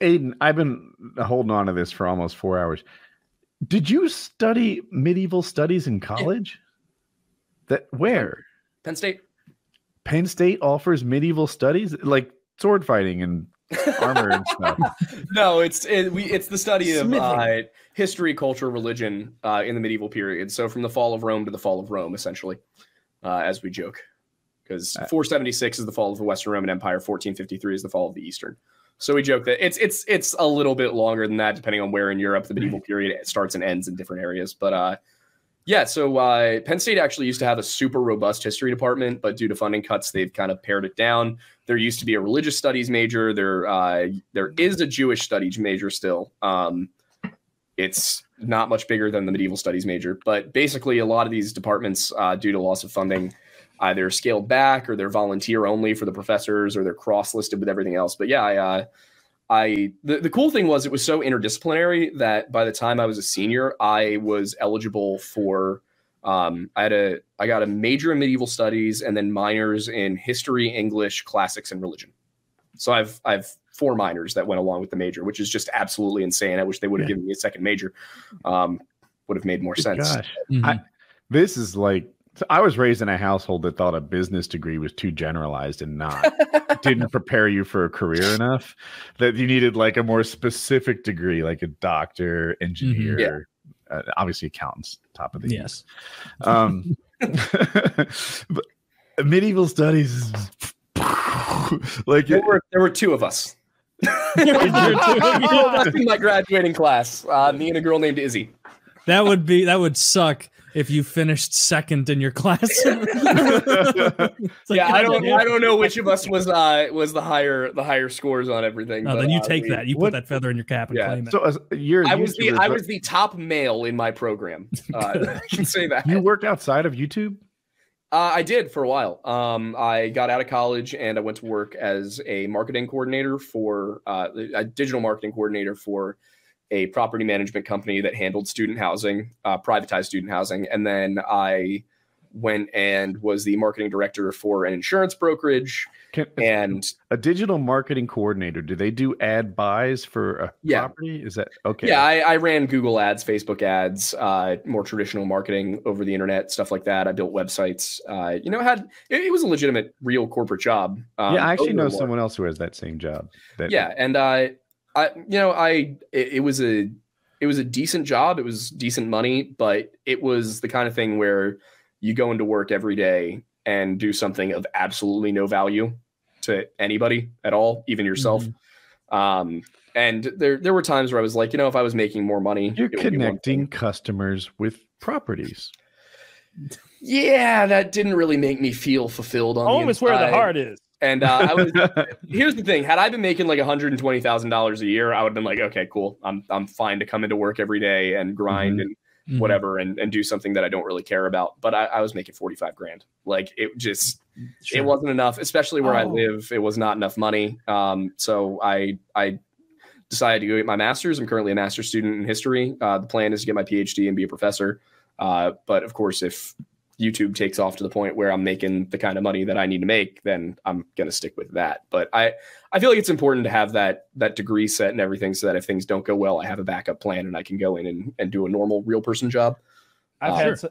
Aiden, I've been holding on to this for almost 4 hours. Did you study medieval studies in college? Where? Penn State. Penn State offers medieval studies, like sword fighting and armor and stuff. No, it's the study of history, culture, religion in the medieval period. So from the fall of Rome to the fall of Rome, essentially, as we joke, because 476 is the fall of the Western Roman Empire, 1453 is the fall of the Eastern. So we joke that it's a little bit longer than that, depending on where in Europe the medieval period starts and ends in different areas. But yeah, so Penn State actually used to have a super robust history department, but due to funding cuts, they've kind of pared it down. There used to be a religious studies major. There is a Jewish studies major still. It's not much bigger than the medieval studies major, but basically a lot of these departments, due to loss of funding, either scaled back or they're volunteer only for the professors or they're cross-listed with everything else. But yeah, the cool thing was it was so interdisciplinary that by the time I was a senior, I was eligible for, I got a major in medieval studies and then minors in history, English, classics, and religion. So I've 4 minors that went along with the major, which is just absolutely insane. I wish they would have given me a second major. Would have made more sense. Gosh, this is like, I was raised in a household that thought a business degree was too generalized and didn't prepare you for a career enough, that you needed like a more specific degree, like a doctor, engineer, obviously accountants, top of the yes. But medieval studies, like there were 2 of us. That's in my graduating class. Me and a girl named Izzy. That would suck if you finished second in your class. Like, I don't know which of us was the higher scores on everything. No, but, then you take that. You put that feather in your cap and claim it. So I was the top male in my program. I can say that. You worked outside of YouTube? I did for a while. I got out of college and I went to work as a marketing coordinator for a digital marketing coordinator for a property management company that handled student housing, privatized student housing. And then I went and was the marketing director for an insurance brokerage. And a digital marketing coordinator, do they do ad buys for a property? Is that okay? Yeah, I ran Google ads, Facebook ads, more traditional marketing over the internet, stuff like that. I built websites. It was a legitimate, real corporate job. I actually know someone else who has that same job. It was a decent job. It was decent money, but it was the kind of thing where you go into work every day and do something of absolutely no value to anybody at all, even yourself. And there were times where I was like, if I was making more money, you're connecting customers with properties. Yeah, that didn't really make me feel fulfilled on home is where the heart is. And here's the thing: had I been making like $120,000 a year, I would have been like, okay, cool. I'm fine to come into work every day and grind and whatever and do something that I don't really care about. But I was making 45 grand. Like it just, it wasn't enough, especially where I live. It was not enough money. So I decided to go get my master's. I'm currently a master's student in history. The plan is to get my PhD and be a professor. But of course, if YouTube takes off to the point where I'm making the kind of money that I need to make, then I'm going to stick with that. But I feel like it's important to have that degree set and everything so that if things don't go well, I have a backup plan and I can go in and do a normal real person job. I've